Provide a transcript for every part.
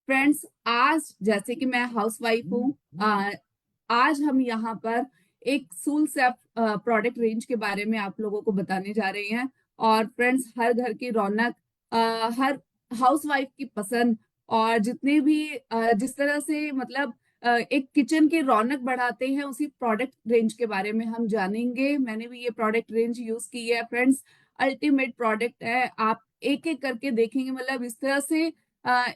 Friends, आज जैसे कि मैं हाउस वाइफ हूँ, आज हम यहाँ पर एक सूल सेफ प्रोडक्ट रेंज के बारे में आप लोगों को बताने जा रहे हैं। और फ्रेंड्स, हर घर की रौनक, हर हाउस वाइफ की पसंद, और जितने भी जिस तरह से मतलब एक किचन की रौनक बढ़ाते हैं, उसी प्रोडक्ट रेंज के बारे में हम जानेंगे। मैंने भी ये प्रोडक्ट रेंज यूज की है फ्रेंड्स। अल्टीमेट प्रोडक्ट है। आप एक एक करके देखेंगे, मतलब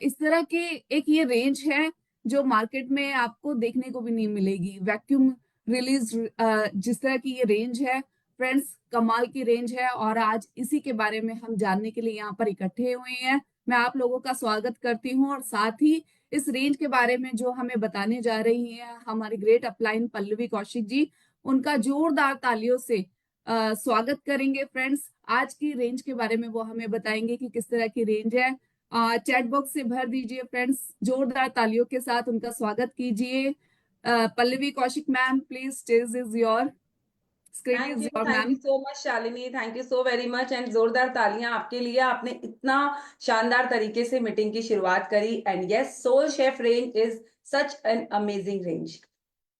इस तरह के एक ये रेंज है जो मार्केट में आपको देखने को भी नहीं मिलेगी। वैक्यूम रिलीज जिस तरह की ये रेंज है फ्रेंड्स, कमाल की रेंज है। और आज इसी के बारे में हम जानने के लिए यहाँ पर इकट्ठे हुए हैं। मैं आप लोगों का स्वागत करती हूँ, और साथ ही इस रेंज के बारे में जो हमें बताने जा रही हैं हमारी ग्रेट अपलाइन पल्लवी कौशिक जी, उनका जोरदार तालियों से स्वागत करेंगे फ्रेंड्स। आज की रेंज के बारे में वो हमें बताएंगे कि किस तरह की रेंज है। चैट बॉक्स से भर दीजिए फ्रेंड्स, जोरदार तालियों के साथ उनका स्वागत कीजिए। Pallavi Kaushik ma'am, please stage is your, screen is your thank you ma'am. So much Shalini, thank you so very much and जोरदार तालियां आपके लिए। आपने इतना शानदार तरीके से मीटिंग की शुरुआत करी and yes, Soul Chef range is such an amazing range.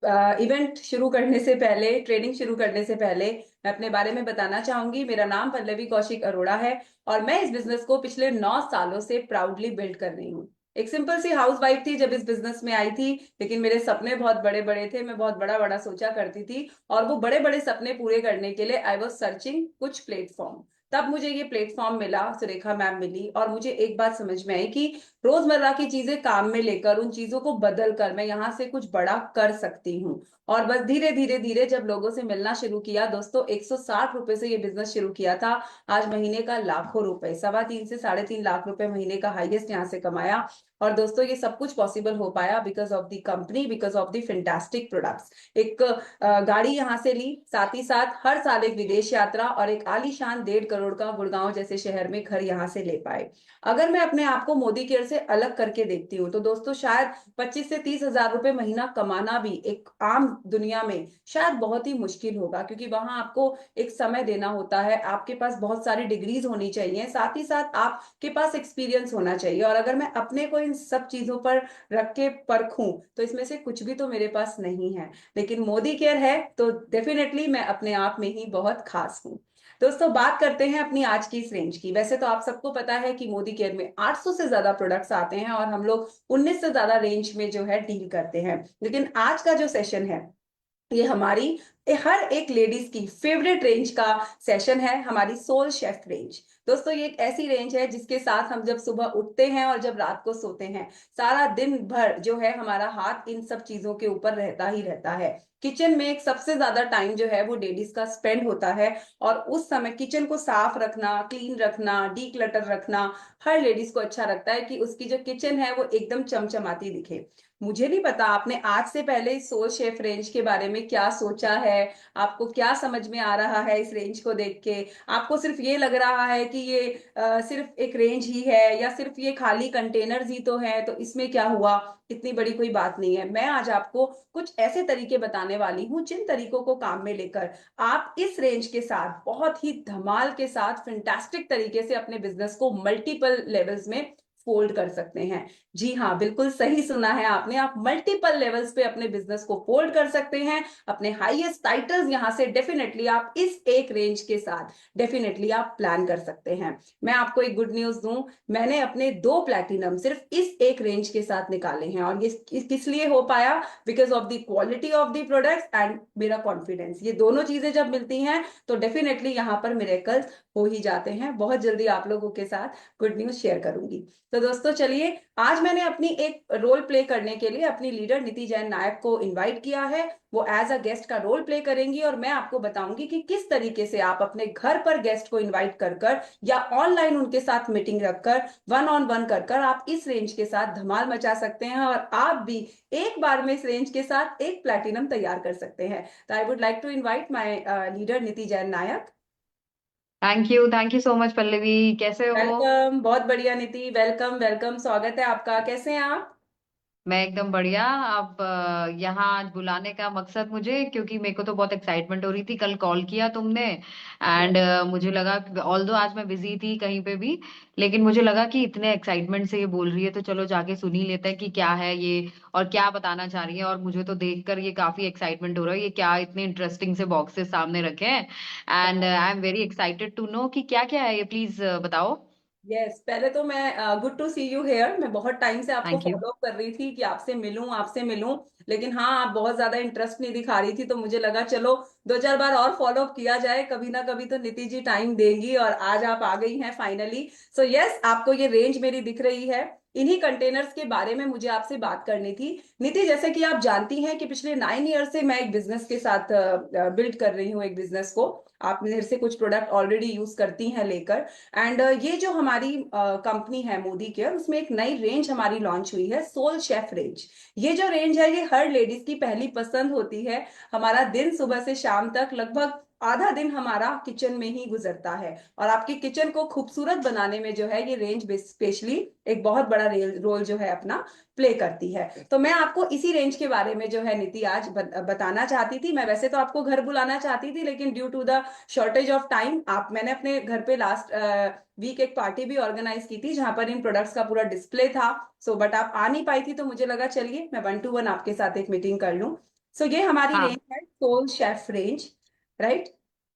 Event शुरू करने से पहले, ट्रेनिंग शुरू करने से पहले मैं अपने बारे में बताना चाहूंगी। मेरा नाम पल्लवी कौशिक अरोड़ा है और मैं इस बिजनेस को पिछले 9 सालों से प्राउडली बिल्ड कर रही हूँ। एक सिंपल सी हाउस वाइफ थी जब इस बिजनेस में आई थी, लेकिन मेरे सपने बहुत बड़े बड़े थे। मैं बहुत बड़ा बड़ा सोचा करती थी और वो बड़े बड़े सपने पूरे करने के लिए आई वॉज सर्चिंग कुछ प्लेटफॉर्म। तब मुझे ये प्लेटफॉर्म मिला, सुरेखा मैम मिली और मुझे एक बात समझ में आई कि रोजमर्रा की चीजें काम में लेकर, उन चीजों को बदल कर मैं यहाँ से कुछ बड़ा कर सकती हूँ। और बस धीरे धीरे धीरे जब लोगों से मिलना शुरू किया, दोस्तों 160 रुपए से ये बिजनेस शुरू किया था, आज महीने का लाखों रुपए, 3.25 से 3.5 लाख रुपए महीने का हाईएस्ट यहाँ से कमाया। और दोस्तों ये सब कुछ पॉसिबल हो पाया because of the company, because of the fantastic products. एक गाड़ी यहाँ से ली, साथ ही साथ हर साल एक विदेश यात्रा और एक आलीशान 1.5 करोड़ का गुड़गांव जैसे शहर में घर यहाँ से ले पाए। अगर मैं अपने आप को मोदी केयर से अलग करके देखती हूँ तो दोस्तों शायद 25 से 30 हजार रुपए महीना कमाना भी एक आम दुनिया में शायद बहुत ही मुश्किल होगा, क्योंकि वहां आपको एक समय देना होता है, आपके पास बहुत सारी डिग्रीज होनी चाहिए, साथ ही साथ आपके पास एक्सपीरियंस होना चाहिए। और अगर मैं अपने को इन सब चीजों पर रख के परखूं तो इसमें से कुछ भी तो मेरे पास नहीं है। लेकिन मोदी केयर है तो डेफिनेटली मैं अपने आप में ही बहुत खास हूँ। दोस्तों बात करते हैं अपनी आज की इस रेंज की। वैसे तो आप सबको पता है कि मोदी केयर में 800 से ज्यादा प्रोडक्ट्स आते हैं और हम लोग 19 से ज्यादा रेंज में जो है डील करते हैं। लेकिन आज का जो सेशन है ये हमारी हर एक लेडीज की फेवरेट रेंज का सेशन है, हमारी सोल शेफ रेंज। दोस्तों ये एक ऐसी रेंज है जिसके साथ हम जब सुबह उठते हैं और जब रात को सोते हैं, सारा दिन भर जो है हमारा हाथ इन सब चीजों के ऊपर रहता ही रहता है। किचन में एक सबसे ज्यादा टाइम जो है वो लेडीज का स्पेंड होता है। और उस समय किचन को साफ रखना, क्लीन रखना, डी क्लटर रखना, हर लेडीज को अच्छा लगता है कि उसकी जो किचन है वो एकदम चमचमाती दिखे। मुझे नहीं पता आपने आज से पहले इस सोल शेफ रेंज के बारे में क्या सोचा है, आपको क्या समझ में आ रहा है इस रेंज को देख के। आपको सिर्फ ये लग रहा है कि ये सिर्फ एक रेंज ही है या सिर्फ ये खाली कंटेनर्स ही तो है, तो इसमें क्या हुआ, इतनी बड़ी कोई बात नहीं है। मैं आज आपको कुछ ऐसे तरीके बताने वाली हूँ जिन तरीकों को काम में लेकर आप इस रेंज के साथ बहुत ही धमाल के साथ फैंटास्टिक तरीके से अपने बिजनेस को मल्टीपल लेवल्स में फोल्ड कर सकते हैं। जी हाँ, बिल्कुल सही सुना है आपने, आप मल्टीपल लेवल्स पे अपने बिजनेस को फोल्ड कर सकते हैं। अपने हाईएस्ट टाइटल्स यहां से डेफिनेटली आप इस एक रेंज के साथ डेफिनेटली आप प्लान कर सकते हैं। मैं आपको एक गुड न्यूज दूं, मैंने अपने 2 प्लैटिनम सिर्फ इस एक रेंज के साथ निकाले हैं। और ये किस लिए हो पाया? Because of the quality of the products and मेरा कॉन्फिडेंस। ये दोनों चीजें जब मिलती हैं तो डेफिनेटली यहाँ पर मिरेकल्स हो ही जाते हैं। बहुत जल्दी आप लोगों के साथ गुड न्यूज शेयर करूंगी। तो दोस्तों चलिए, आज मैंने अपनी एक रोल प्ले करने के लिए अपनी लीडर नीति जैन नायक को इनवाइट किया है। वो एज अ गेस्ट का रोल प्ले करेंगी और मैं आपको बताऊंगी कि किस तरीके से आप अपने घर पर गेस्ट को इनवाइट कर कर या ऑनलाइन उनके साथ मीटिंग रखकर, वन ऑन वन कर कर आप इस रेंज के साथ धमाल मचा सकते हैं और आप भी एक बार में इस रेंज के साथ एक प्लैटिनम तैयार कर सकते हैं। तो I would like to invite my leader Niti Jain Nayak. Thank you so much Pallavi. कैसे हो? वेलकम, बहुत बढ़िया नीति, वेलकम वेलकम, स्वागत है आपका। कैसे हैं आप? मैं एकदम बढ़िया। अब यहाँ आज बुलाने का मकसद मुझे, क्योंकि मेरे को तो बहुत एक्साइटमेंट हो रही थी, कल कॉल किया तुमने एंड मुझे लगा, ऑल्दो आज मैं बिजी थी कहीं पे भी, लेकिन मुझे लगा कि इतने एक्साइटमेंट से ये बोल रही है तो चलो जाके सुन ही लेते हैं कि क्या है ये और क्या बताना चाह रही है। और मुझे तो देखकर ये काफी एक्साइटमेंट हो रहा है, ये क्या इतने इंटरेस्टिंग से बॉक्सेस सामने रखे हैं and I am very excited to know कि क्या क्या है ये, प्लीज बताओ। यस, पहले तो मैं good to see you here. मैं बहुत टाइम से आपको थैंक यू। फॉलो कर रही थी कि आपसे मिलूं, लेकिन हाँ, आप बहुत ज्यादा इंटरेस्ट नहीं दिखा रही थी, तो मुझे लगा चलो दो चार बार और फॉलो अप किया जाए, कभी ना कभी तो नीति जी टाइम देंगी, और आज आप आ गई हैं फाइनली। सो यस, आपको ये रेंज मेरी दिख रही है। इन्हीं कंटेनर्स के बारे में मुझे आपसे बात करनी थी। नीति, जैसे कि आप जानती हैं कि पिछले 9 ईयर से मैं एक बिजनेस के साथ बिल्ड कर रही हूँ एक बिजनेस को। आप मेरे से कुछ प्रोडक्ट ऑलरेडी यूज करती हैं लेकर। एंड ये जो हमारी कंपनी है मोदी केयर, उसमें एक नई रेंज हमारी लॉन्च हुई है, सोल शेफ रेंज। ये जो रेंज है, ये हर लेडीज की पहली पसंद होती है। हमारा दिन सुबह से शाम तक लगभग आधा दिन हमारा किचन में ही गुजरता है, और आपके किचन को खूबसूरत बनाने में जो है ये रेंज स्पेशली एक बहुत बड़ा रोल जो है अपना प्ले करती है। तो मैं आपको इसी रेंज के बारे में जो है नीति आज बताना चाहती थी। मैं वैसे तो आपको घर बुलाना चाहती थी, लेकिन due to the shortage of time, आप मैंने अपने घर पे लास्ट वीक एक पार्टी भी ऑर्गेनाइज की थी जहां पर इन प्रोडक्ट्स का पूरा डिस्प्ले था। बट आप आ नहीं पाई थी, तो मुझे लगा चलिए मैं 1 to 1 आपके साथ एक मीटिंग कर लूं। ये हमारी रेंज हाँ। है, Soul Chef range, right.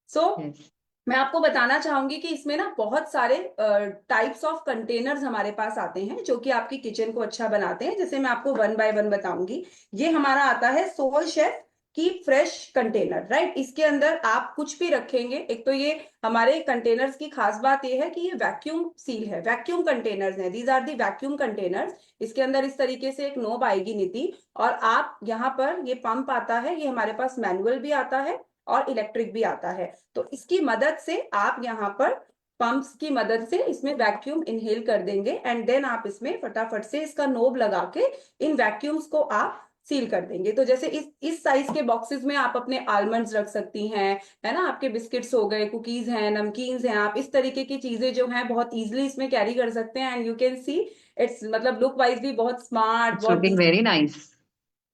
So yes. मैं आपको बताना चाहूंगी कि इसमें ना बहुत सारे टाइप्स ऑफ कंटेनर्स हमारे पास आते हैं जो कि आपकी किचन को अच्छा बनाते हैं। जैसे मैं आपको वन बाय वन बताऊंगी। ये हमारा आता है सोल शेफ की फ्रेश कंटेनर, राइट। इसके अंदर आप कुछ भी रखेंगे। एक तो ये हमारे कंटेनर्स की खास बात ये है कि ये वैक्यूम सील है, वैक्यूम कंटेनर्स हैं, these are the vacuum containers. इसके अंदर इस तरीके से एक नोब आएगी नीति, और आप यहाँ पर ये पंप आता है, ये हमारे पास मैनुअल भी आता है और इलेक्ट्रिक भी आता है। तो इसकी मदद से आप यहाँ पर पंप्स की मदद से इसमें वैक्यूम इनहेल कर देंगे, एंड देन आप इसमें फटाफट से इसका नोब लगा के इन वैक्यूम्स को आप सील कर देंगे। तो जैसे इस साइज के बॉक्सेस में आप अपने आलमंड्स रख सकती हैं, है ना, आपके बिस्किट्स हो गए, कुकीज हैं, नमकीन्स हैं, आप इस तरीके की चीजें जो हैं बहुत इजीली इसमें कैरी कर सकते हैं। And you can see it's मतलब लुक वाइज भी बहुत स्मार्ट, इट्स बहुत लुकिंग वेरी नाइस।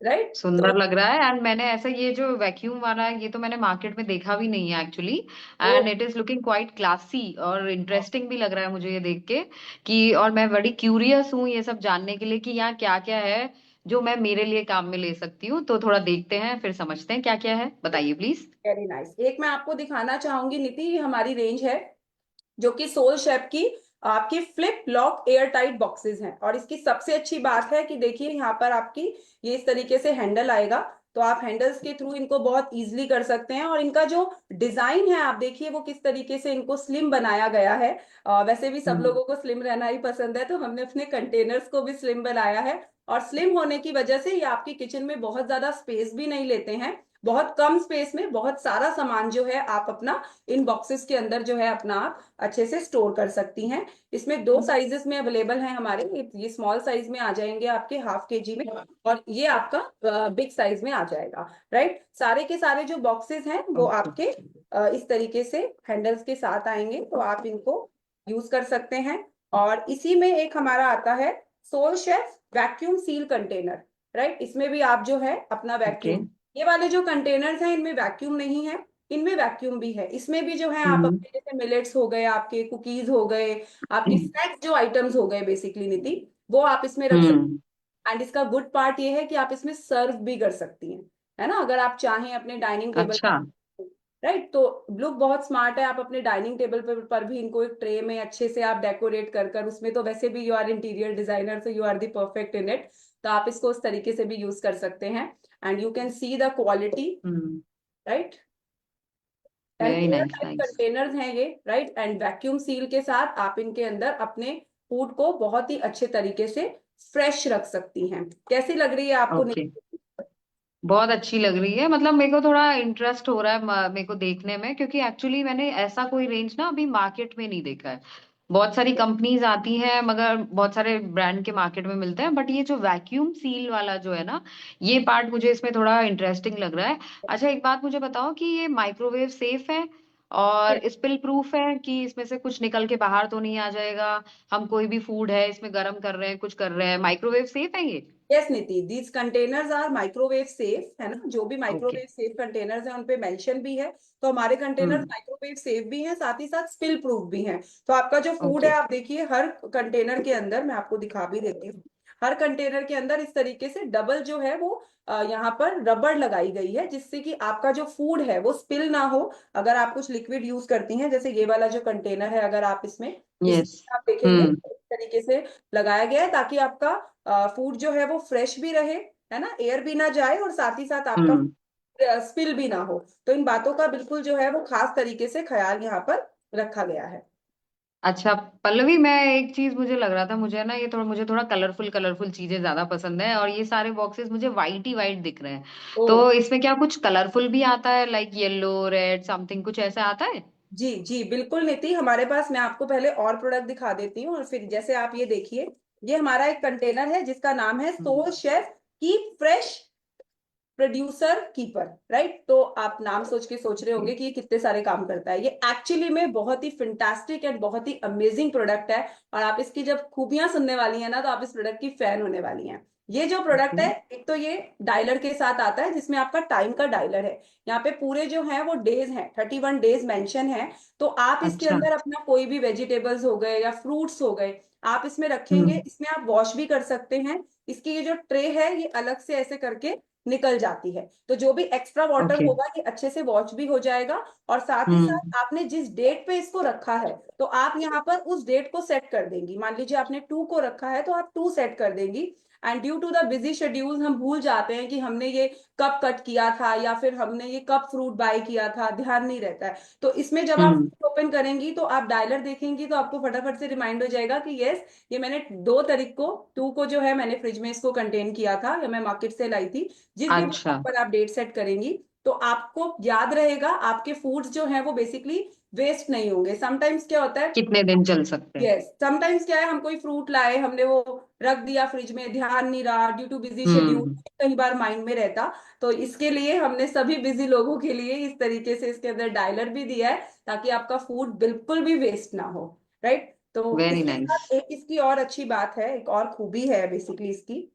राइट। तो सुंदर लग रहा है एंड मैंने ऐसा ये जो वैक्यूम वाला है ये तो मैंने मार्केट में देखा भी नहीं है एक्चुअली, वो and it is looking quite classy और इंटरेस्टिंग भी लग रहा है मुझे ये देख के कि, और मैं बड़ी क्यूरियस हूँ ये सब जानने के लिए कि यहाँ क्या क्या है जो मैं मेरे लिए काम में ले सकती हूँ। तो थोड़ा देखते हैं फिर समझते हैं क्या क्या है, बताइए प्लीज। Very nice. एक मैं आपको दिखाना चाहूंगी नीति, ये हमारी रेंज है जो कि सोल शेप की आपकी flip lock air tight boxes हैं। और इसकी सबसे अच्छी बात है कि देखिए यहाँ पर आपकी ये इस तरीके से हैंडल आएगा, तो आप हैंडल्स के थ्रू इनको बहुत इजीली कर सकते हैं। और इनका जो डिजाइन है आप देखिए वो किस तरीके से इनको स्लिम बनाया गया है। वैसे भी सब हम्म। लोगों को स्लिम रहना ही पसंद है, तो हमने अपने कंटेनर्स को भी स्लिम बनाया है। और स्लिम होने की वजह से ये आपकी किचन में बहुत ज्यादा स्पेस भी नहीं लेते हैं। बहुत कम स्पेस में बहुत सारा सामान जो है आप अपना इन बॉक्सेस के अंदर जो है अपना आप अच्छे से स्टोर कर सकती हैं। इसमें दो साइजेस में अवेलेबल हैं हमारे। ये स्मॉल साइज में आ जाएंगे आपके हाफ केजी में, और ये आपका बिग साइज में आ जाएगा, राइट। सारे के सारे जो बॉक्सेस हैं वो ओके। आपके इस तरीके से हैंडल्स के साथ आएंगे, तो आप इनको यूज कर सकते हैं। और इसी में एक हमारा आता है Soul Chef vacuum seal container, right. इसमें भी आप जो है अपना ओके। वैक्यूम, ये वाले जो कंटेनर्स हैं इनमें वैक्यूम नहीं है, इनमें वैक्यूम भी है। इसमें भी जो है आप हम्म। अपने जैसे मिलेट्स हो गए, आपके कुकीज हो गए, आपके स्नैक्स जो आइटम्स हो गए बेसिकली नीति, वो आप इसमें रख सकते हम्म। हैं। एंड इसका गुड पार्ट ये है कि आप इसमें सर्व भी कर सकती हैं, है ना, अगर आप चाहें अपने डाइनिंग टेबल अच्छा। पर, राइट। तो लुक बहुत स्मार्ट है। आप अपने डाइनिंग टेबल पर भी इनको एक ट्रे में अच्छे से आप डेकोरेट कर कर, उसमें तो वैसे भी you are interior designer, so you are the perfect in it. तो आप इसको उस तरीके से भी यूज कर सकते हैं। And you can see the quality, hmm. Right. And very air nice tight nice. Containers हैं ये, राइट। एंड वैक्यूम सील के साथ आप इनके अंदर अपने फूड को बहुत ही अच्छे तरीके से फ्रेश रख सकती हैं। कैसी लग रही है आपको ओके। बहुत अच्छी लग रही है, मतलब मेरे को थोड़ा इंटरेस्ट हो रहा है मेरे को देखने में, क्योंकि एक्चुअली मैंने ऐसा कोई रेंज ना अभी मार्केट में नहीं देखा है। बहुत सारी कंपनीज आती हैं मगर बहुत सारे ब्रांड के मार्केट में मिलते हैं, बट ये जो वैक्यूम सील वाला जो है ना, ये पार्ट मुझे इसमें थोड़ा इंटरेस्टिंग लग रहा है। अच्छा एक बात मुझे बताओ कि ये माइक्रोवेव सेफ है और स्पिल प्रूफ है कि इसमें से कुछ निकल के बाहर तो नहीं आ जाएगा? हम कोई भी फूड है इसमें गर्म कर रहे हैं, कुछ कर रहे हैं, माइक्रोवेव सेफ है ये? Yes Niti, these containers are microwave safe, है ना, जो भी ओके। माइक्रोवेव सेफ कंटेनर्स हैं उन पे मेंशन भी है। तो हमारे कंटेनर्स हम्म। माइक्रोवेव सेफ भी हैं, साथ ही साथ स्पिल प्रूफ भी हैं। तो आपका जो फूड है, ओके। आप देखिए हर कंटेनर के अंदर, मैं आपको दिखा भी देती हूँ, हर कंटेनर के अंदर इस तरीके से डबल जो है वो यहाँ पर रबड़ लगाई गई है, जिससे कि आपका जो फूड है वो स्पिल ना हो। अगर आप कुछ लिक्विड यूज करती हैं, जैसे ये वाला जो कंटेनर है, अगर आप इसमें यस। आप देखेंगे हम्म। इस तरीके से लगाया गया है, ताकि आपका फूड जो है वो फ्रेश भी रहे, है ना, एयर भी ना जाए, और साथ ही साथ आपका हम्म। स्पिल भी ना हो। तो इन बातों का बिल्कुल जो है वो खास तरीके से ख्याल यहाँ पर रखा गया है। अच्छा पल्लवी, मैं एक चीज मुझे लग रहा था, मुझे ना ये थोड़ा, मुझे थोड़ा कलरफुल कलरफुल चीजें ज्यादा पसंद है, और ये सारे बॉक्सेस मुझे वाइट ही वाइट दिख रहे हैं। ओ तो इसमें क्या कुछ कलरफुल भी आता है, लाइक येलो रेड समथिंग, कुछ ऐसा आता है? जी जी बिल्कुल नीति, हमारे पास, मैं आपको पहले और प्रोडक्ट दिखा देती हूँ, और फिर जैसे आप ये देखिए, ये हमारा एक कंटेनर है जिसका नाम है हम्म। Soul chef keep fresh producer keeper, right. तो आप नाम सोच के सोच रहे होंगे कि ये कितने सारे काम करता है। ये एक्चुअली में बहुत ही फिंटास्टिक एंड बहुत ही अमेजिंग प्रोडक्ट है, और आप इसकी जब खूबियां सुनने वाली हैं ना, तो आप इस प्रोडक्ट की फैन होने वाली हैं। ये जो प्रोडक्ट है, एक तो ये डायलर के साथ आता है, जिसमें आपका टाइम का डायलर है। यहाँ पे पूरे जो है वो डेज हैं, 31 डेज मेंशन है। तो आप इसके अच्छा। अंदर अपना कोई भी वेजिटेबल्स हो गए या फ्रूट्स हो गए, आप इसमें रखेंगे, हम्म। इसमें आप वॉश भी कर सकते हैं। इसकी ये जो ट्रे है, ये अलग से ऐसे करके निकल जाती है, तो जो भी एक्स्ट्रा वाटर ओके। होगा ये अच्छे से वॉश भी हो जाएगा। और साथ ही हम्म। साथ आपने जिस डेट पे इसको रखा है, तो आप यहाँ पर उस डेट को सेट कर देंगी। मान लीजिए आपने 2 को रखा है, तो आप 2 सेट कर देंगी। And due to the busy schedule हम भूल जाते हैं कि हमने ये कब कट किया था, या फिर हमने ये कब फ्रूट बाय किया था, ध्यान नहीं रहता है। तो इसमें जब आप हम्म। ओपन करेंगी, तो आप डायलर देखेंगी, तो आपको फटाफट से रिमाइंड हो जाएगा कि यस, ये मैंने 2 तारीख को, 2 को जो है मैंने फ्रिज में इसको कंटेन किया था, या मैं मार्केट से लाई थी। जिस भी अच्छा। पर आप डेट सेट करेंगी, तो आपको याद रहेगा, आपके फूड्स जो हैं वो बेसिकली वेस्ट नहीं होंगे। समटाइम्स क्या होता है, कितने दिन चल सकते हैं? यस, समटाइम्स क्या है, हम कोई फ्रूट लाए, हमने वो रख दिया फ्रिज में, ध्यान नहीं रहा, ड्यू टू बिजी शेड्यूल, हम्म। कई बार माइंड में रहता। तो इसके लिए हमने सभी बिजी लोगों के लिए इस तरीके से इसके अंदर डायलर भी दिया है, ताकि आपका फूड बिल्कुल भी वेस्ट ना हो, राइट। तो वेरी इसके नाइस। साथ एक इसकी और अच्छी बात है, एक और खूबी है बेसिकली इसकी,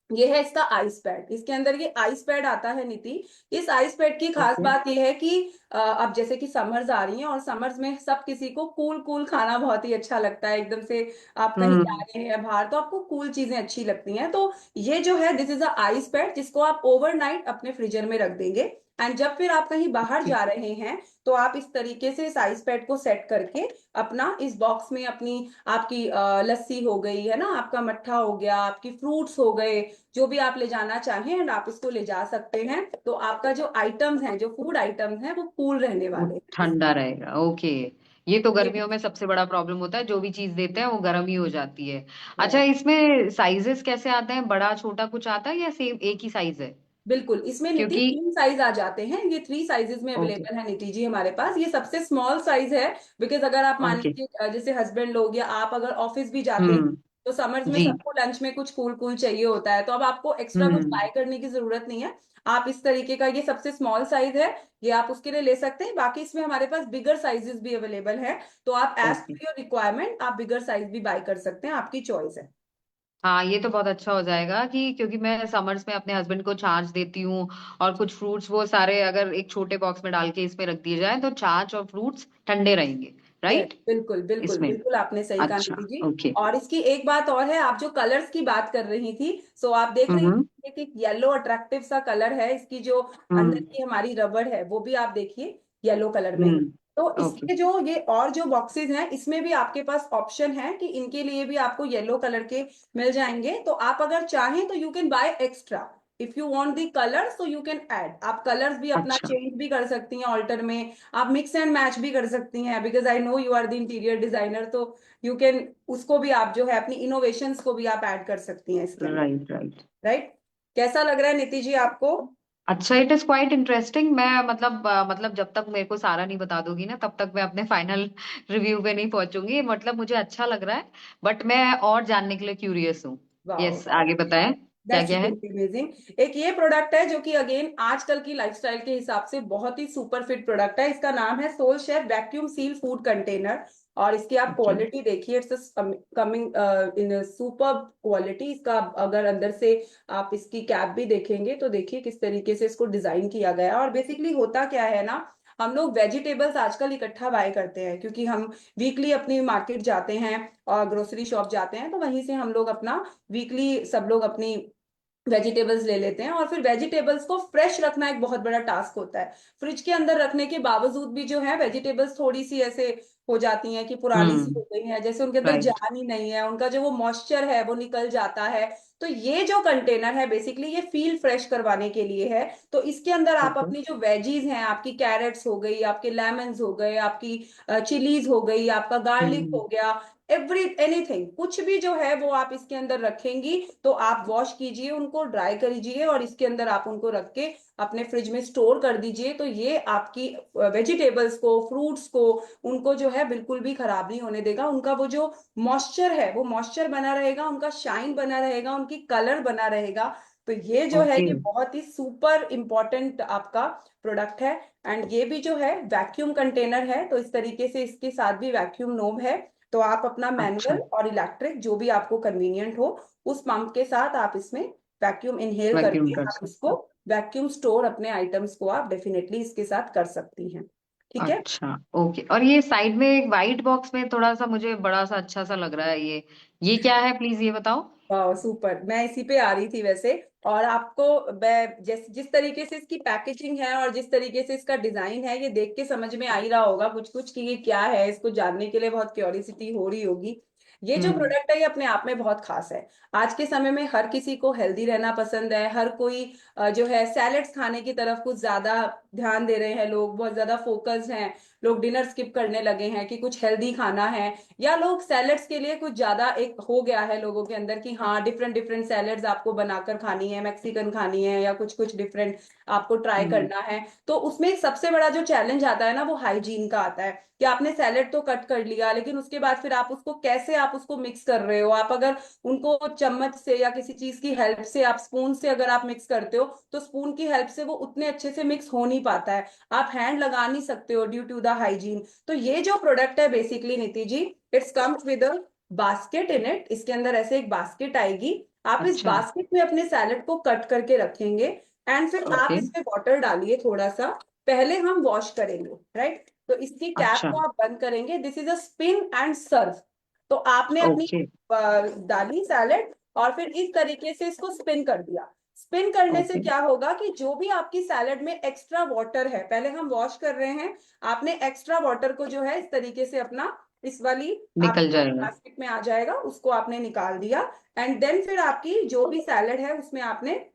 ये है इसका आइस पैड। इसके अंदर ये आइस पैड आता है नीति। इस आइस पैड की खास ओके। बात ये है कि अब जैसे कि समर्स आ रही हैं, और समर्स में सब किसी को कूल कूल खाना बहुत ही अच्छा लगता है, एकदम से आप कहीं जा हम्म। रहे हैं बाहर, तो आपको कूल चीजें अच्छी लगती हैं। तो ये जो है, this is a ice pad, जिसको आप ओवरनाइट अपने फ्रीजर में रख देंगे। एंड जब फिर आप कहीं बाहर ओके। जा रहे हैं, तो आप इस तरीके से इस आइस पैड को सेट करके अपना इस बॉक्स में अपनी, आपकी लस्सी हो गई है ना, आपका मट्ठा हो गया, आपकी फ्रूट्स हो गए, जो भी आप ले जाना चाहें, एंड आप इसको ले जा सकते हैं। तो आपका जो आइटम्स हैं, जो फूड आइटम्स हैं, वो कूल रहने वो वाले हैं ठंडा रहेगा, ओके। ये तो ये गर्मियों में सबसे बड़ा प्रॉब्लम होता है, जो भी चीज देते हैं वो गर्म ही हो जाती है। अच्छा, राइट। इसमें साइजेस कैसे आते हैं, बड़ा छोटा कुछ आता है या सेम एक ही साइज है? बिल्कुल, इसमें नीति क्योंकि 3 साइज आ जाते हैं, ये 3 साइजेस में ओके। अवेलेबल है नीति जी हमारे पास। ये सबसे स्मॉल साइज है, बिकॉज अगर आप मान ओके। लीजिए जैसे हस्बैंड लोग या आप अगर ऑफिस भी जाते हैं, हम्म। तो समर्स में जी। सबको लंच में कुछ कूल कूल चाहिए होता है, तो अब आपको एक्स्ट्रा कुछ हम्म। बाय करने की जरूरत नहीं है। आप इस तरीके का, ये सबसे स्मॉल साइज है, ये आप उसके लिए ले सकते हैं। बाकी इसमें हमारे पास बिगर साइजेस भी अवेलेबल है, तो आप as okay. Per your requirement आप बिगर साइज भी बाय कर सकते हैं, आपकी चॉइस है। हाँ, ये तो बहुत अच्छा हो जाएगा कि क्योंकि मैं समर्स में अपने हस्बैंड को छाछ देती हूँ, और कुछ फ्रूट्स वो सारे अगर एक छोटे बॉक्स में डाल के इसमें रख दिए जाए तो छाछ और फ्रूट्स ठंडे रहेंगे, यस, राइट? बिल्कुल बिल्कुल इसमें। बिल्कुल, आपने सही कहा अच्छा। निधि जी। ओके। और इसकी एक बात और है, आप जो कलर्स की बात कर रही थी, सो आप देख रही हम्म। हैं कि एक येलो अट्रैक्टिव सा कलर है, इसकी जो अंदर हम्म। की हमारी रबड़ है, वो भी आप देखिए येलो कलर में है। हम्म। तो ओके। इसके जो ये और जो बॉक्सेस हैं, इसमें भी आपके पास ऑप्शन है कि इनके लिए भी आपको येलो कलर के मिल जाएंगे। तो आप अगर चाहें तो you can buy extra, if you want the colour, so you can add, आप कलर्स भी अपना अच्छा। चेंज भी कर सकती हैं ऑल्टर में, आप मिक्स एंड मैच भी कर सकती हैं, because I know you are the interior designer, तो यू कैन उसको भी आप जो है अपनी इनोवेशंस को भी आप ऐड कर सकती हैं इसके अंदर, राइट, राइट। राइट। कैसा लग रहा है नीति जी आपको? अच्छा, इट इज क्वाइट इंटरेस्टिंग। मैं मतलब मतलब जब तक मेरे को सारा नहीं बता दोगी ना, तब तक मैं अपने फाइनल रिव्यू पे नहीं पहुंचूंगी। मतलब मुझे अच्छा लग रहा है, बट मैं और जानने के लिए क्यूरियस हूँ। वाओ यस, वाओ, आगे बताएं क्या दैट्स क्या है। Really amazing. एक ये प्रोडक्ट है जो कि अगेन आजकल की लाइफस्टाइल के हिसाब से बहुत ही सुपर फिट प्रोडक्ट है। इसका नाम है Soul Chef vacuum seal food container. और इसकी आप ओके। क्वालिटी देखिए, it's coming in super quality. इसका अगर अंदर से आप इसकी कैप भी देखेंगे तो देखिए किस तरीके से इसको डिजाइन किया गया है। और बेसिकली होता क्या है ना, हम लोग वेजिटेबल्स आजकल इकट्ठा बाय करते हैं, क्योंकि हम वीकली अपनी मार्केट जाते हैं और ग्रोसरी शॉप जाते हैं, तो वहीं से हम लोग अपना वीकली सब लोग अपनी वेजिटेबल्स ले लेते हैं। और फिर वेजिटेबल्स को फ्रेश रखना एक बहुत बड़ा टास्क होता है। फ्रिज के अंदर रखने के बावजूद भी जो है वेजिटेबल्स थोड़ी सी ऐसे हो जाती हैं कि पुरानी सी हो गई हैं, जैसे उनके अंदर राइट। जान ही नहीं है, उनका जो वो मॉइस्चर है वो निकल जाता है। तो ये जो कंटेनर है बेसिकली ये फील फ्रेश करवाने के लिए है। तो इसके अंदर आप ओके। अपनी जो वेजीज हैं, आपकी कैरेट्स हो गई, आपके लेमन्स हो गए, आपकी चिलीज हो गई, आपका गार्लिक हम्म। हो गया, एवरी एनीथिंग कुछ भी जो है वो आप इसके अंदर रखेंगी। तो आप वॉश कीजिए, उनको ड्राई करिए और इसके अंदर आप उनको रख के अपने फ्रिज में स्टोर कर दीजिए। तो ये आपकी वेजिटेबल्स को, फ्रूट्स को, उनको जो है बिल्कुल भी खराब नहीं होने देगा। उनका वो जो मॉइस्चर है वो मॉइस्चर बना रहेगा, उनका शाइन बना रहेगा, उनकी कलर बना रहेगा। तो ये जो है ओके। ये बहुत ही सुपर इंपॉर्टेंट आपका प्रोडक्ट है। एंड ये भी जो है वैक्यूम कंटेनर है, तो इस तरीके से इसके साथ भी वैक्यूम नोब है। तो आप अपना अच्छा। मैनुअल और इलेक्ट्रिक जो भी आपको कन्वीनियंट हो, उस पंप के साथ आप इसमें वैक्यूम इनहेल वैक्यूम करके कर आप इसको सकता। वैक्यूम स्टोर अपने आइटम्स को आप डेफिनेटली इसके साथ कर सकती हैं। ठीक है। अच्छा। ओके। और ये साइड में एक वाइट बॉक्स में थोड़ा सा मुझे बड़ा सा अच्छा सा लग रहा है, ये क्या है, प्लीज ये बताओ। वाह सुपर, मैं इसी पे आ रही थी वैसे। और आपको मैं जिस तरीके से इसकी पैकेजिंग है और जिस तरीके से इसका डिजाइन है, ये देख के समझ में आ ही रहा होगा कुछ कुछ कि ये क्या है। इसको जानने के लिए बहुत क्यूरियोसिटी हो रही होगी। ये जो हम्म। प्रोडक्ट है ये अपने आप में बहुत खास है। आज के समय में हर किसी को हेल्दी रहना पसंद है, हर कोई जो है सैलेड्स खाने की तरफ कुछ ज्यादा ध्यान दे रहे हैं, लोग बहुत ज्यादा फोकस्ड हैं। लोग डिनर स्किप करने लगे हैं कि कुछ हेल्दी खाना है, या लोग सैलेड्स के लिए कुछ ज्यादा एक हो गया है लोगों के अंदर कि हाँ डिफरेंट डिफरेंट सैलेड्स आपको बनाकर खानी है, मैक्सिकन खानी है, या कुछ कुछ डिफरेंट आपको ट्राई हम्म। करना है। तो उसमें सबसे बड़ा जो चैलेंज आता है ना वो हाइजीन का आता है, कि आपने सैलेड तो कट कर लिया, लेकिन उसके बाद फिर आप उसको कैसे आप उसको मिक्स कर रहे हो। आप अगर उनको चम्मच से या किसी चीज की हेल्प से, आप स्पून से अगर आप मिक्स करते हो, तो स्पून की हेल्प से वो उतने अच्छे से मिक्स हो नहीं पाता है, आप हैंड लगा नहीं सकते हो ड्यू टू द हाइजीन। तो ये जो प्रोडक्ट है basically Niti ji, it's comes with a basket in it. इसके अंदर ऐसे एक बास्केट आएगी, आप इस अच्छा। बास्केट में अपने सैलेड को कट करके रखेंगे। एंड फिर आप ओके। इसमें वाटर डालिए थोड़ा सा, पहले हम वॉश करेंगे, राइट। तो इसकी कैप अच्छा। को आप बंद करेंगे, this is a spin and serve. तो आपने अपनी ओके। डाली सैलेड और फिर इस तरीके से इसको स्पिन कर दिया। स्पिन करने से ओके। क्या होगा कि जो भी आपकी सैलेड में एक्स्ट्रा वाटर है, पहले हम वॉश कर रहे हैं, आपने एक्स्ट्रा वाटर को जो है इस तरीके से अपना इस वाली निकल आपकी जाएगा। बास्केट में आ जाएगा, उसको आपने निकाल दिया। एंड देन फिर आपकी जो भी सैलेड है उसमें आपने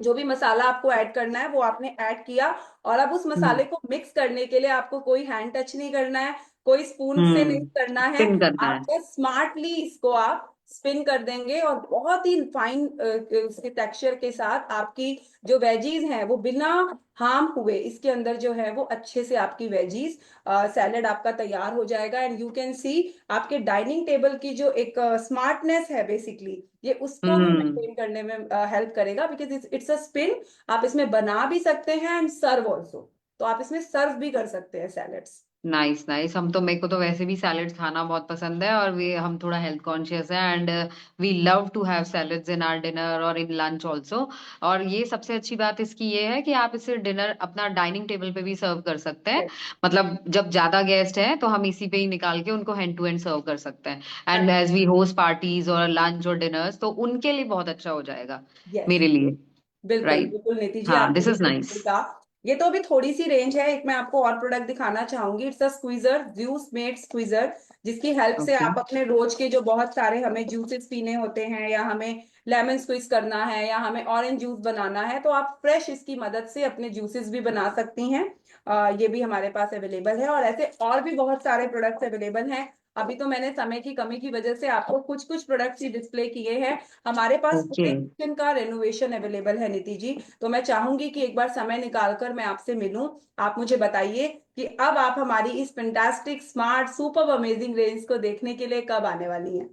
जो भी मसाला आपको ऐड करना है वो आपने ऐड किया। और अब उस हम्म। मसाले को मिक्स करने के लिए आपको कोई हैंड टच नहीं करना है, कोई स्पून से नहीं करना है। स्पिन करना आप है। बस स्मार्टली इसको आप स्पिन कर देंगे और बहुत ही फाइन उसके टेक्सचर के साथ आपकी जो वेजीज हैं वो बिना हार्म हुए इसके अंदर जो है वो अच्छे से आपकी वेजीज सैलेड आपका तैयार हो जाएगा। एंड यू कैन सी आपके डाइनिंग टेबल की जो एक स्मार्टनेस है बेसिकली, ये उसको भी हम्म। मेंटेन करने में हेल्प करेगा, बिकॉज इट्स अ स्पिन। आप इसमें बना भी सकते हैं एंड सर्व ऑल्सो, तो आप इसमें सर्व भी कर सकते हैं सैलेड्स। Nice nice. हम तो, मेरे को तो वैसे भी सैलेड्स खाना बहुत पसंद है, और वे हम थोड़ा हेल्थ कॉन्शियस है, and we love to have salads in our dinner और इन लंच ऑल्सो। और ये सबसे अच्छी बात इसकी ये है कि आप इसे डिनर अपना डाइनिंग टेबल पे भी सर्व कर सकते हैं। मतलब जब ज्यादा गेस्ट हैं तो हम इसी पे ही निकाल के उनको हैंड टू हैंड सर्व कर सकते हैं। And as we host parties और लंच और डिनर्स, तो उनके लिए बहुत अच्छा हो जाएगा, यस, मेरे लिए। बिल्कुल राइट। बिल्कुल नीति जी, हाँ, आपने दिस इज बिल्कुल नाइस। सही कहा। ये तो अभी थोड़ी सी रेंज है, एक मैं आपको और प्रोडक्ट दिखाना चाहूंगी, it's a squeezer, juice made squeezer, जिसकी हेल्प से ओके। आप अपने रोज के जो बहुत सारे हमें जूसेस पीने होते हैं, या हमें लेमन स्क्वीज करना है, या हमें ऑरेंज जूस बनाना है, तो आप फ्रेश इसकी मदद से अपने जूसेस भी बना सकती हैं। ये भी हमारे पास अवेलेबल है, और ऐसे और भी बहुत सारे प्रोडक्ट्स अवेलेबल हैं। अभी तो मैंने समय की कमी की वजह से आपको कुछ कुछ प्रोडक्ट्स ही डिस्प्ले किए हैं। हमारे पास ओके। पूरे किचन का रेनोवेशन अवेलेबल है नीति जी। तो मैं चाहूंगी कि एक बार समय निकालकर मैं आपसे मिलूं। आप मुझे बताइए कि अब आप हमारी इस fantastic smart super amazing range को देखने के लिए कब आने वाली हैं।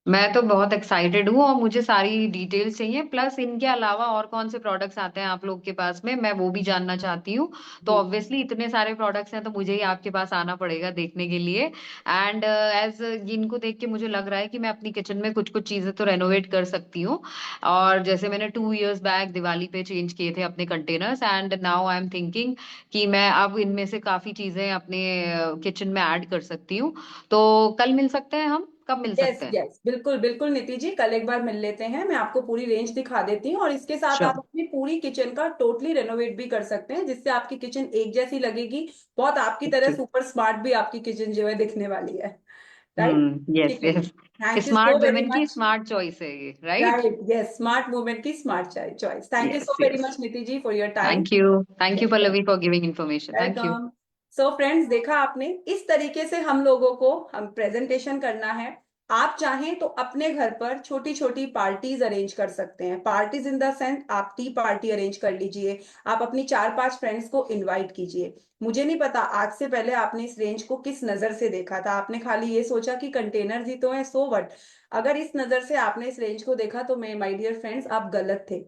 मैं तो बहुत एक्साइटेड हूँ और मुझे सारी डिटेल्स चाहिए, प्लस इनके अलावा और कौन से प्रोडक्ट्स आते हैं आप लोग के पास में, मैं वो भी जानना चाहती हूँ। तो जी ऑब्वियसली इतने सारे प्रोडक्ट्स हैं तो मुझे ही आपके पास आना पड़ेगा देखने के लिए। एंड एज इनको देख के मुझे लग रहा है कि मैं अपनी किचन में कुछ कुछ चीजें तो रेनोवेट कर सकती हूँ। और जैसे मैंने 2 years बैक दिवाली पे चेंज किए थे अपने containers, and now I am thinking कि मैं अब इनमें से काफी चीजें अपने किचन में ऐड कर सकती हूँ। तो कल मिल सकते हैं हम, कब मिल यस सकते हैं? यस, बिल्कुल बिल्कुल नीति जी, कल एक बार मिल लेते हैं, मैं आपको पूरी रेंज दिखा देती हूँ और इसके साथ श्योर। आप अपनी पूरी किचन का टोटली रेनोवेट भी कर सकते हैं, जिससे आपकी किचन एक जैसी लगेगी, बहुत आपकी तरह ओके। सुपर स्मार्ट भी आपकी किचन जो है दिखने वाली है। राइट, यस ठीक है ji, yes. Thank you smart so very women की मच। स्मार्ट चॉइस है ये, right? Right, yes, smart movement की smart choice. Thank you so yes very yes. Much Niti ji for your time. Thank you Pallavi for giving information, thank you. Welcome. So friends, देखा आपने, इस तरीके से हम लोगों को हम प्रेजेंटेशन करना है। आप चाहें तो अपने घर पर छोटी छोटी पार्टीज अरेंज कर सकते हैं। पार्टीज इन द सेंस, आप टी पार्टी अरेंज कर लीजिए, आप अपनी 4-5 फ्रेंड्स को इनवाइट कीजिए। मुझे नहीं पता आज से पहले आपने इस रेंज को किस नजर से देखा था, आपने खाली ये सोचा कि कंटेनर ही तो है, सो व्हाट। अगर इस नजर से आपने इस रेंज को देखा तो मैं, माय डियर फ्रेंड्स, आप गलत थे।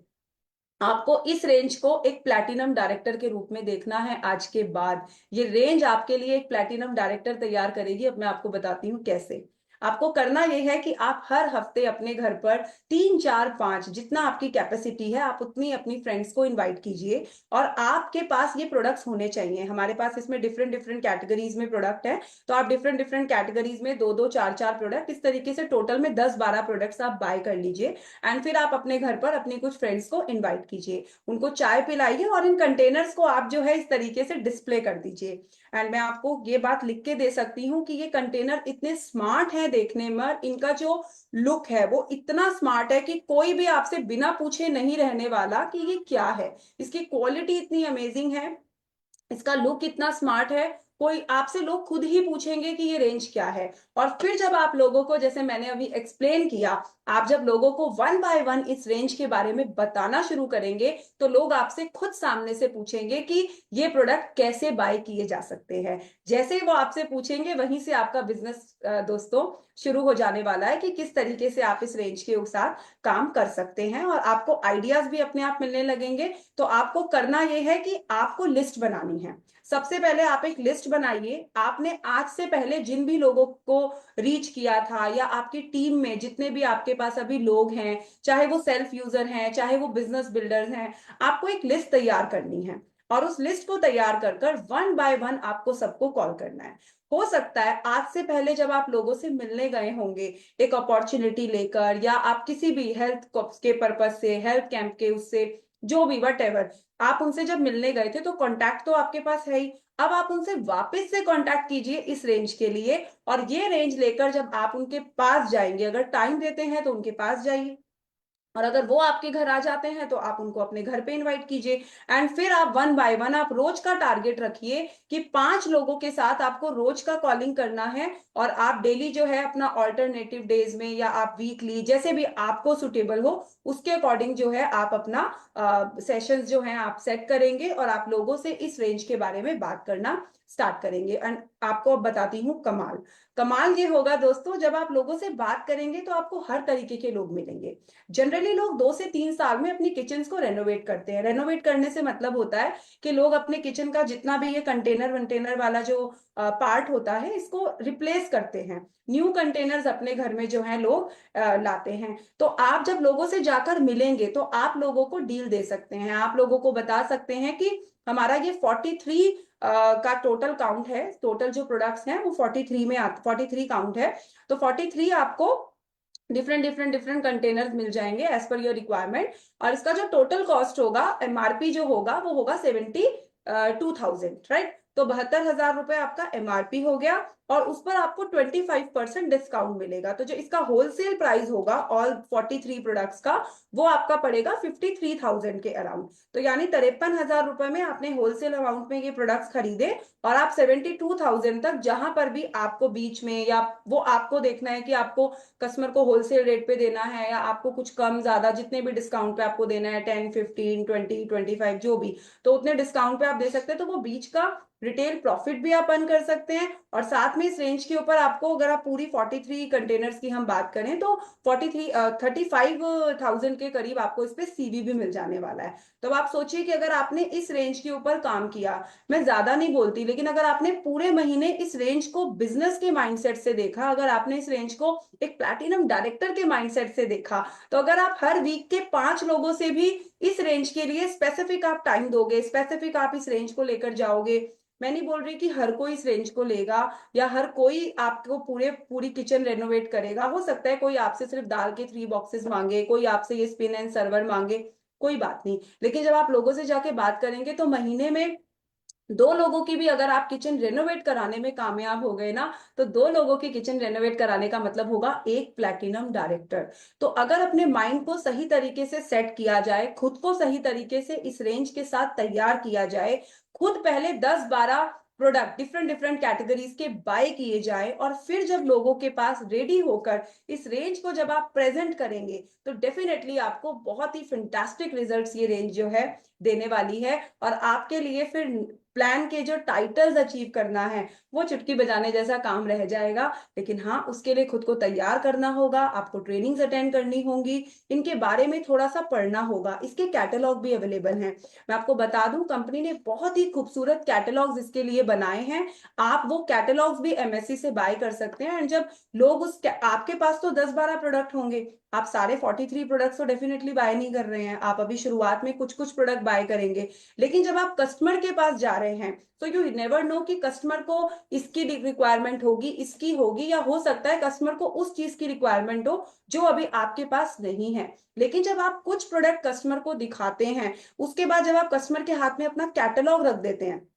आपको इस रेंज को एक प्लैटिनम डायरेक्टर के रूप में देखना है आज के बाद। ये रेंज आपके लिए एक प्लैटिनम डायरेक्टर तैयार करेगी। अब मैं आपको बताती हूँ कैसे। आपको करना यह है कि आप हर हफ्ते अपने घर पर 3, 4, 5, जितना आपकी कैपेसिटी है, आप उतनी अपनी फ्रेंड्स को इनवाइट कीजिए। और आपके पास ये प्रोडक्ट्स होने चाहिए। हमारे पास इसमें डिफरेंट डिफरेंट कैटेगरीज में प्रोडक्ट है, तो आप डिफरेंट डिफरेंट कैटेगरीज में 2-2, 4-4 प्रोडक्ट, इस तरीके से टोटल में 10-12 प्रोडक्ट्स आप बाय कर लीजिए। एंड फिर आप अपने घर पर अपनी कुछ फ्रेंड्स को इनवाइट कीजिए, उनको चाय पिलाइए और इन कंटेनर्स को आप जो है इस तरीके से डिस्प्ले कर दीजिए। एंड मैं आपको ये बात लिख के दे सकती हूँ कि ये कंटेनर इतने स्मार्ट हैं देखने में, इनका जो लुक है वो इतना स्मार्ट है कि कोई भी आपसे बिना पूछे नहीं रहने वाला कि ये क्या है। इसकी क्वालिटी इतनी अमेजिंग है, इसका लुक इतना स्मार्ट है, कोई आपसे लोग खुद ही पूछेंगे कि ये रेंज क्या है। और फिर जब आप लोगों को, जैसे मैंने अभी एक्सप्लेन किया, आप जब लोगों को वन बाय वन इस रेंज के बारे में बताना शुरू करेंगे, तो लोग आपसे खुद सामने से पूछेंगे कि ये प्रोडक्ट कैसे बाय किए जा सकते हैं। जैसे ही वो आपसे पूछेंगे, वहीं से आपका बिजनेस दोस्तों शुरू हो जाने वाला है कि किस तरीके से आप इस रेंज के साथ काम कर सकते हैं, और आपको आइडियाज भी अपने आप मिलने लगेंगे। तो आपको करना यह है कि आपको लिस्ट बनानी है। सबसे पहले आप एक लिस्ट बनाइए, आपने आज से पहले जिन भी लोगों को रीच किया था, या आपकी टीम में जितने भी आपके पास अभी लोग हैं, चाहे वो सेल्फ यूजर हैं, चाहे वो बिजनेस बिल्डर्स हैं, आपको एक लिस्ट तैयार करनी है। और उस लिस्ट को तैयार कर कर वन बाय वन आपको सबको कॉल करना है। हो सकता है आज से पहले जब आप लोगों से मिलने गए होंगे एक अपॉर्चुनिटी लेकर, या आप किसी भी हेल्थ के पर्पज से, हेल्थ कैंप के उससे, जो भी वट एवर, आप उनसे जब मिलने गए थे तो कांटेक्ट तो आपके पास है ही। अब आप उनसे वापस से कांटेक्ट कीजिए इस रेंज के लिए, और ये रेंज लेकर जब आप उनके पास जाएंगे, अगर टाइम देते हैं तो उनके पास जाइए, और अगर वो आपके घर आ जाते हैं तो आप उनको अपने घर पे इनवाइट कीजिए। एंड फिर आप वन बाय वन आप रोज का टारगेट रखिए कि 5 लोगों के साथ आपको रोज का कॉलिंग करना है। और आप डेली जो है अपना ऑल्टरनेटिव डेज में, या आप वीकली, जैसे भी आपको सुटेबल हो उसके अकॉर्डिंग जो है आप अपना सेशंस जो है आप सेट करेंगे, और आप लोगों से इस रेंज के बारे में बात करना स्टार्ट करेंगे। एंड आपको अब बताती हूँ कमाल। कमाल ये होगा दोस्तों, जब आप लोगों से बात करेंगे तो आपको हर तरीके के लोग मिलेंगे। जनरली लोग 2 से 3 साल में अपनी किचन को रेनोवेट करते हैं। रेनोवेट करने से मतलब होता है कि लोग अपने किचन का जितना भी ये कंटेनर वंटेनर वाला जो पार्ट होता है, इसको रिप्लेस करते हैं। न्यू कंटेनर्स अपने घर में जो है लोग लाते हैं। तो आप जब लोगों से जाकर मिलेंगे तो आप लोगों को डील दे सकते हैं, आप लोगों को बता सकते हैं कि हमारा ये 43 का टोटल काउंट है, टोटल जो प्रोडक्ट्स हैं वो 43 में 43 काउंट है। तो 43 आपको डिफरेंट डिफरेंट डिफरेंट कंटेनर्स मिल जाएंगे एज पर योर रिक्वायरमेंट। और इसका जो टोटल कॉस्ट होगा, एमआरपी जो होगा वो होगा 72,000, राइट। तो 72,000 रुपए आपका एमआरपी हो गया, और उस पर आपको 25% डिस्काउंट मिलेगा। तो जो इसका होलसेल प्राइस होगा ऑल 43 प्रोडक्ट्स का, वो आपका पड़ेगा 53,000 के अराउंड। तो यानी 53,000 रुपए में आपने होलसेल अमाउंट में ये प्रोडक्ट्स खरीदे, और आप 72,000 तक जहां पर भी आपको बीच में, या वो आपको देखना है कि आपको कस्टमर को होलसेल रेट पे देना है, या आपको कुछ कम ज्यादा जितने भी डिस्काउंट पे आपको देना है, 10, 15, 20, 25 जो भी, तो उतने डिस्काउंट पे आप दे सकते हैं। तो वो बीच का रिटेल प्रॉफिट भी आप अर्न कर सकते हैं, और साथ साथ में इस रेंज के ऊपर आपको, अगर आप पूरी 43 कंटेनर्स की हम बात करें तो 35,000 के करीब आपको इस पे सीवी भी मिल जाने वाला है। तो आप सोचिए कि अगर आपने इस रेंज के ऊपर काम किया, मैं ज्यादा नहीं बोलती, लेकिन अगर आपने पूरे महीने इस रेंज को बिजनेस के माइंडसेट से देखा, अगर आपने इस रेंज को एक प्लैटिनम डायरेक्टर के माइंडसेट से देखा, तो अगर आप हर वीक के 5 लोगों से भी इस रेंज के लिए स्पेसिफिक आप टाइम दोगे, स्पेसिफिक आप इस रेंज को लेकर जाओगे, मैं नहीं बोल रही कि हर कोई इस रेंज को लेगा या हर कोई आपको पूरी किचन रेनोवेट करेगा। हो सकता है कोई आपसे सिर्फ दाल के 3 बॉक्सेस मांगे, कोई आपसे ये स्पिन एंड सर्वर मांगे, कोई बात नहीं। लेकिन जब आप लोगों से जाके बात करेंगे तो महीने में 2 लोगों की भी अगर आप किचन रेनोवेट कराने में कामयाब हो गए ना, तो 2 लोगों की किचन रेनोवेट कराने का मतलब होगा एक प्लैटिनम डायरेक्टर। तो अगर अपने माइंड को सही तरीके से सेट किया जाए, खुद को सही तरीके से इस रेंज के साथ तैयार किया जाए, खुद पहले 10-12 प्रोडक्ट डिफरेंट डिफरेंट कैटेगरीज के बाय किए जाए, और फिर जब लोगों के पास रेडी होकर इस रेंज को जब आप प्रेजेंट करेंगे, तो डेफिनेटली आपको बहुत ही फैंटास्टिक रिजल्ट्स ये रेंज जो है देने वाली है। और आपके लिए फिर प्लान के जो टाइटल्स अचीव करना है वो चुटकी बजाने जैसा काम रह जाएगा। लेकिन हाँ, उसके लिए खुद को तैयार करना होगा, आपको ट्रेनिंग्स अटेंड करनी होंगी, इनके बारे में थोड़ा सा पढ़ना होगा, इसके कैटलॉग भी अवेलेबल हैं। मैं आपको बता दूं, कंपनी ने बहुत ही खूबसूरत कैटलॉग्स इसके लिए बनाए हैं। आप वो कैटलॉग्स भी एमएससी से बाय कर सकते हैं। एंड जब लोग आपके पास तो 10-12 प्रोडक्ट होंगे, आप सारे 43 प्रोडक्ट्स तो डेफिनेटली बाय नहीं कर रहे हैं, आप अभी शुरुआत में कुछ कुछ प्रोडक्ट बाय करेंगे। लेकिन जब आप कस्टमर के पास जा रहे हैं तो यू नेवर नो कि कस्टमर को इसकी रिक्वायरमेंट होगी, इसकी होगी, या हो सकता है कस्टमर को उस चीज की रिक्वायरमेंट हो जो अभी आपके पास नहीं है। लेकिन जब आप कुछ प्रोडक्ट कस्टमर को दिखाते हैं, उसके बाद जब आप कस्टमर के हाथ में अपना कैटलॉग रख देते हैं,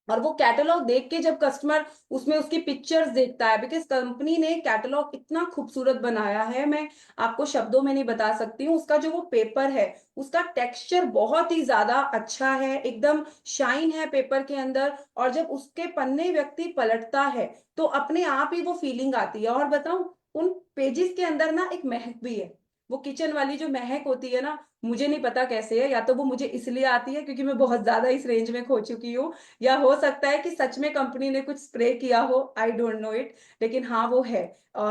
और वो कैटलॉग देख के जब कस्टमर उसमें उसकी पिक्चर्स देखता है, बिकॉज कंपनी ने कैटलॉग इतना खूबसूरत बनाया है, मैं आपको शब्दों में नहीं बता सकती हूँ। उसका जो वो पेपर है, उसका टेक्सचर बहुत ही ज्यादा अच्छा है, एकदम शाइन है पेपर के अंदर, और जब उसके पन्ने व्यक्ति पलटता है तो अपने आप ही वो फीलिंग आती है। और बताऊं, उन पेजेस के अंदर ना एक महक भी है, वो किचन वाली जो महक होती है ना, मुझे नहीं पता कैसे है, या तो वो मुझे इसलिए आती है क्योंकि मैं बहुत ज्यादा इस रेंज में खो चुकी हूँ, या हो सकता है कि सच में कंपनी ने कुछ स्प्रे किया हो, आई डोंट नो इट। लेकिन हाँ, वो है।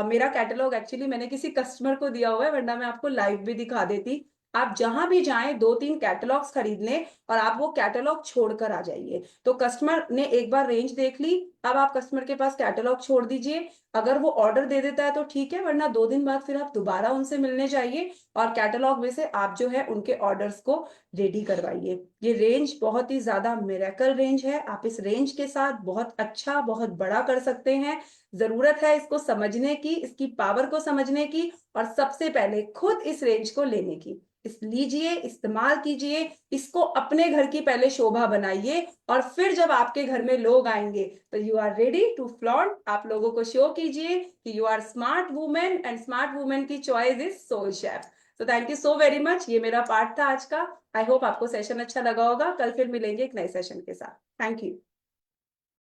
मेरा कैटलॉग एक्चुअली मैंने किसी कस्टमर को दिया हुआ है, वरना मैं आपको लाइव भी दिखा देती। आप जहां भी जाएं 2-3 कैटलॉग्स खरीद लें और आप वो कैटलॉग छोड़कर आ जाइए। तो कस्टमर ने एक बार रेंज देख ली, अब आप कस्टमर के पास कैटलॉग छोड़ दीजिए। अगर वो ऑर्डर दे देता है तो ठीक है, वरना 2 दिन बाद फिर आप दोबारा उनसे मिलने जाइए और कैटलॉग में से आप जो है उनके ऑर्डर्स को रेडी करवाइए। ये रेंज बहुत ही ज्यादा मिरेकल रेंज है, आप इस रेंज के साथ बहुत अच्छा, बहुत बड़ा कर सकते हैं। जरूरत है इसको समझने की, इसकी पावर को समझने की, और सबसे पहले खुद इस रेंज को लेने की। इस लीजिए, इस्तेमाल कीजिए, इसको अपने घर की पहले शोभा बनाइए, और फिर जब आपके घर में लोग आएंगे तो you are ready to flaunt. आप लोगों को शो कीजिए कि you are smart women, and smart women की चॉइस इज सोल शेफ। तो thank you so very much, ये मेरा पार्ट था आज का। आई होप आपको सेशन अच्छा लगा होगा। कल फिर मिलेंगे एक नए सेशन के साथ। Thank you.